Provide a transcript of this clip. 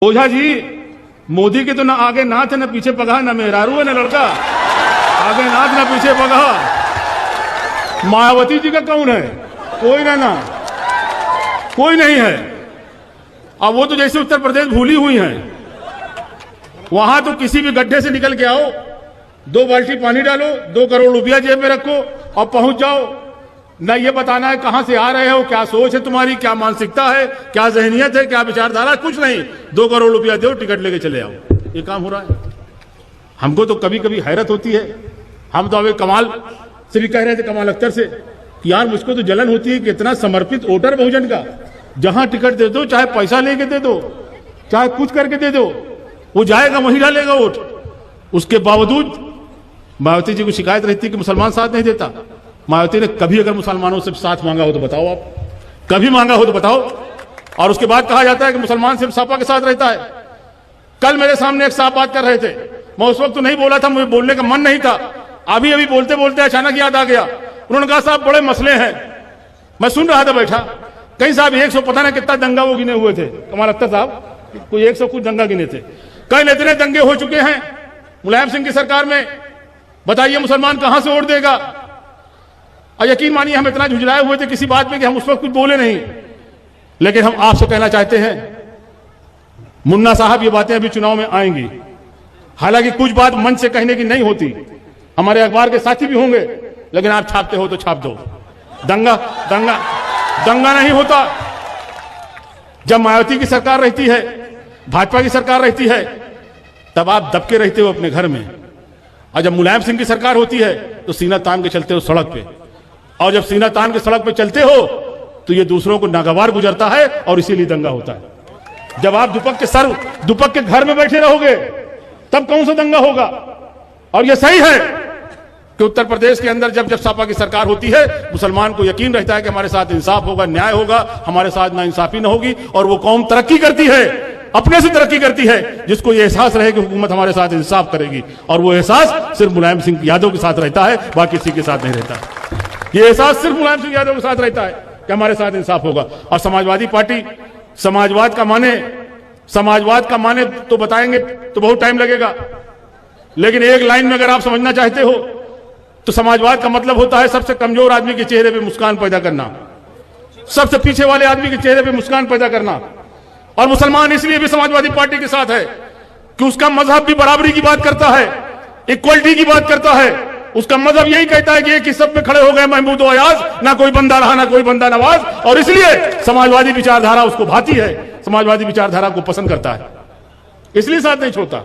ओझा जी, मोदी के तो ना आगे नाथ है ना पीछे पगहा, ना मेहरारू है ना लड़का, आगे नाथ ना पीछे पगहा। मायावती जी का कौन है? कोई ना कोई नहीं है। अब वो तो जैसे उत्तर प्रदेश भूली हुई हैं। वहां तो किसी भी गड्ढे से निकल के आओ, 2 बाल्टी पानी डालो, 2 करोड़ रुपया जेब में रखो और पहुंच जाओ। न ये बताना है कहां से आ रहे हो, क्या सोच है तुम्हारी, क्या मानसिकता है, क्या जहनियत है, क्या विचारधारा, कुछ नहीं। 2 करोड़ रुपया दो, टिकट लेके चले आओ। ये काम हो रहा है। हमको तो कभी कभी हैरत होती है। हम तो अभी कमाल से भी कह रहे थे, कमाल अख्तर से, कि यार मुझको तो जलन होती है कि इतना समर्पित वोटर बहुजन का, जहां टिकट दे दो, चाहे पैसा लेके दे दो, चाहे कुछ करके दे दो, वो जाएगा वहीं डालेगा वोट। उसके बावजूद मायावती जी को शिकायत रहती है कि मुसलमान साथ नहीं देता। मायावती ने कभी अगर मुसलमानों से साथ मांगा हो तो बताओ, आप कभी मांगा हो तो बताओ। और उसके बाद कहा जाता है कि मुसलमान सिर्फ सपा के साथ रहता है। कल मेरे सामने एक साहब बात कर रहे थे, मैं उस वक्त तो नहीं बोला था, मुझे बोलने का मन नहीं था। अभी अभी बोलते बोलते अचानक याद आ गया। उन्होंने कहा साहब बड़े मसले हैं। मैं सुन रहा था बैठा, कहीं साहब 100 पता नहीं कितना दंगा वो गिने हुए थे, कमाल अख्तर साहब कोई 100 कुछ दंगा गिने थे। कई इतने दंगे हो चुके हैं मुलायम सिंह की सरकार में, बताइए मुसलमान कहां से वोट देगा। और यकीन मानिए हम इतना झुंझलाए हुए थे किसी बात में कि हम उस वक्त कुछ बोले नहीं। लेकिन हम आपसे कहना चाहते हैं, मुन्ना साहब ये बातें अभी चुनाव में आएंगी। हालांकि कुछ बात मंच से कहने की नहीं होती, हमारे अखबार के साथी भी होंगे, लेकिन आप छापते हो तो छाप दो। दंगा दंगा दंगा नहीं होता। जब मायावती की सरकार रहती है, भाजपा की सरकार रहती है, तब आप दबके रहते हो अपने घर में। और जब मुलायम सिंह की सरकार होती है तो सीना तान के चलते हो सड़क पे। और जब सीना तान के सड़क पे चलते हो तो ये दूसरों को नागवार गुजरता है और इसीलिए दंगा होता है। जब आप दुपक के घर में बैठे रहोगे तब कौन सा दंगा होगा। और ये सही है कि उत्तर प्रदेश के अंदर जब सपा की सरकार होती है, मुसलमान को यकीन रहता है कि हमारे साथ इंसाफ होगा, न्याय होगा, हमारे साथ नाइंसाफी न होगी। और वो कौम तरक्की करती है, अपने से तरक्की करती है, जिसको ये एहसास रहे कि हुकूमत हमारे साथ इंसाफ करेगी। और वो एहसास सिर्फ मुलायम सिंह यादव के साथ रहता है, बाकी किसी के साथ नहीं रहता। ये एहसास सिर्फ मुलायम सिंह यादव के साथ रहता है कि हमारे साथ इंसाफ होगा। और समाजवादी पार्टी समाजवाद का माने तो बताएंगे तो बहुत टाइम लगेगा। लेकिन एक लाइन में अगर आप समझना चाहते हो तो समाजवाद का मतलब होता है सबसे कमजोर आदमी के चेहरे पे मुस्कान पैदा करना, सबसे पीछे वाले आदमी के चेहरे पे मुस्कान पैदा करना। और मुसलमान इसलिए भी समाजवादी पार्टी के साथ है कि उसका मजहब भी बराबरी की बात करता है, इक्वलिटी की बात करता है। उसका मजहब यही कहता है कि एक ही सब पे खड़े हो गए महमूद और अयाज, ना कोई बंदा रहा ना कोई बंदा नवाज। और इसलिए समाजवादी विचारधारा उसको भाती है, समाजवादी विचारधारा को पसंद करता है, इसलिए साथ नहीं छोड़ता।